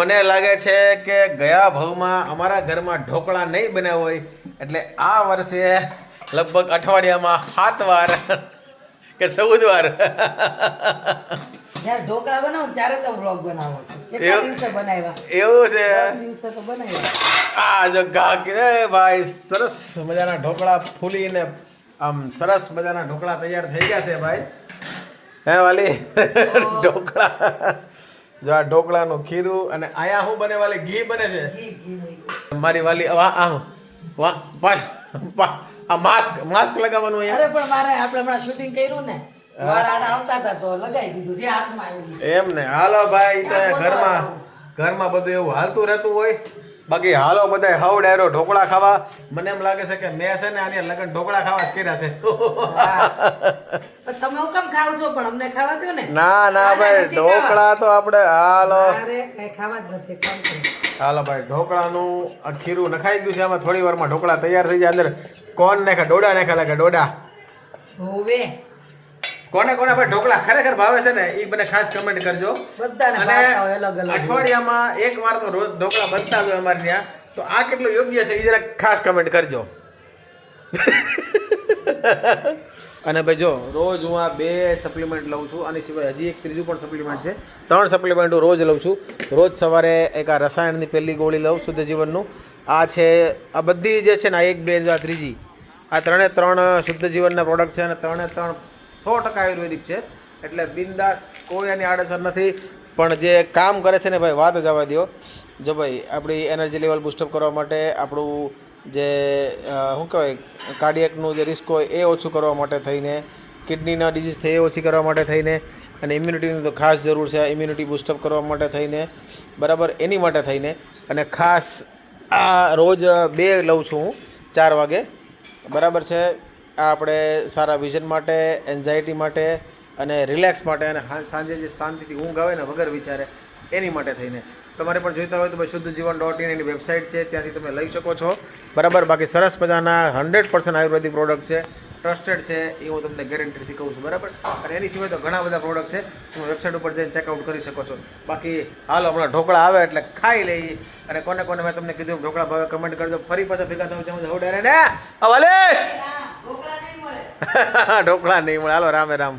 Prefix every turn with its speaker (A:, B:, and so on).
A: મને લાગે છે કે ગયા ભાવમાં અમારા ઘરમાં ઢોકળા નહીં બન્યા હોય એટલે આ વર્ષે લગભગ અઠવાડિયામાં 7 વાર કે 14 વાર
B: જ્યારે ઢોકળા બનાવો ત્યારે તો વ્લોગ બનાવો છો કેટલા દિવસે બનાવ્યા
A: એવું છે
B: 10 દિવસે તો બનાવ્યા
A: આ જો ગાકી રે ભાઈ સરસ મજાના ઢોકળા ફૂલીને આમ સરસ મજાના ઢોકળા તૈયાર થઈ ગયા છે ભાઈ હે વાલી ઢોકળા જો આ ઢોકળાનું ખીરું અને આયા શું બને વાલી ઘી બને છે મારી વાલી આ માસ્ક લગાવવાનું અહીંયા
B: અરે પણ મારે આપણે હમણાં શૂટિંગ કર્યું ને વાળ આડા આવતા હતા તો લગાવી દીધું જે હાથમાં આવ્યું
A: એમ ને હાલો ભાઈ તો ઘરમાં બધું એવું હાલતું રહેતું હોય બાકી હાલો બધા હવ ડાયરો ઢોકળા ખાવા મને એમ લાગે છે કે મેં છે ને આની લગન ઢોકળા ખાવા જ કર્યા છે
B: પણ તમે હું કેમ ખાવ છો પણ અમને ખાવા દો ને
A: ના ના ભાઈ ઢોકળા તો આપણે હાલો
B: અરે કઈ ખાવા જ નથી ખાવ
A: હાલો ભાઈ ઢોકળાનું આ ખીરું નખાઈ ગયું છે આમાં થોડી વારમાં ઢોકળા તૈયાર થઈ જાય અંદર કોણ નાખે ડોડા નાખે લાગે ડોડા
B: હોવે
A: કોને કોને ભાઈ ઢોકળા ખરેખર ભાવે છે ને એ મને ખાસ કમેન્ટ કરજો
B: બધાને
A: અને
B: ભાવતા હોય અલગ અલગ
A: અઠવાડિયામાં એક વાર તો રોજ ઢોકળા બનતા જ હોય અમારે ત્યાં તો આ કેટલું યોગ્ય છે એ જરા ખાસ કમેન્ટ કરજો અને ભાઈ જો રોજ હું આ 2 સપ્લિમેન્ટ લઉં છું આની સિવાય હજી એક ત્રીજું પણ સપ્લિમેન્ટ છે 3 સપ્લિમેન્ટ હું રોજ લઉં છું રોજ સવારે એક આ રસાયણની પહેલી ગોળી લઉં શુદ્ધ જીવનનું આ છે આ બધી જે છે ને આ 1 2 આ ત્રીજી આ 3 શુદ્ધ જીવનના પ્રોડક્ટ છે અને 3 100% આયુર્વેદિક છે એટલે બિંદાસ કોઈ એની આડઅસર નથી પણ જે કામ કરે છે ને ભાઈ વાત જ આવવા દો જો ભાઈ આપણી એનર્જી લેવલ બૂસ્ટઅપ કરવા માટે આપણું જે શું કહેવાય કાર્ડિયકનું જે રિસ્ક હોય એ ઓછું કરવા માટે થઈને કિડનીના ડિઝીઝ થાય એ ઓછી કરવા માટે થઈને અને ઇમ્યુનિટીની તો ખાસ જરૂર છે ઇમ્યુનિટી બૂસ્ટઅપ કરવા માટે થઈને બરાબર એની માટે થઈને અને ખાસ આ રોજ 2 લઉં છું હું 4 વાગે બરાબર છે આ આપણે સારા વિઝન માટે એન્ઝાયટી માટે અને રિલેક્સ માટે અને સાંજે જે શાંતિથી ઊંઘ આવે ને વગર વિચારે એની માટે થઈને તમારે પણ જોઈતા હોય તો ભાઈ શુદ્ધજીવન.in એની વેબસાઇટ છે ત્યાંથી તમે લઈ શકો છો બરાબર બાકી સરસ મજાના 100% આયુર્વેદિક પ્રોડક્ટ છે ટ્રસ્ટેડ છે એ હું તમને ગેરંટીથી કહું છું બરાબર અને એની સિવાય તો ઘણા બધા પ્રોડક્ટ છે તમે વેબસાઇટ ઉપર જઈને ચેકઆઉટ કરી શકો છો બાકી હાલો હમણાં ઢોકળા આવે એટલે ખાઈ લઈ અને કોને કોને મેં તમને કીધું ઢોકળા ભાવે કમેન્ટ કરજો ફરી પાછા ભેગા થવું છે હું ડાયરે ને વાલે ઢોકળા નહીં મળે હાલો રામે રામ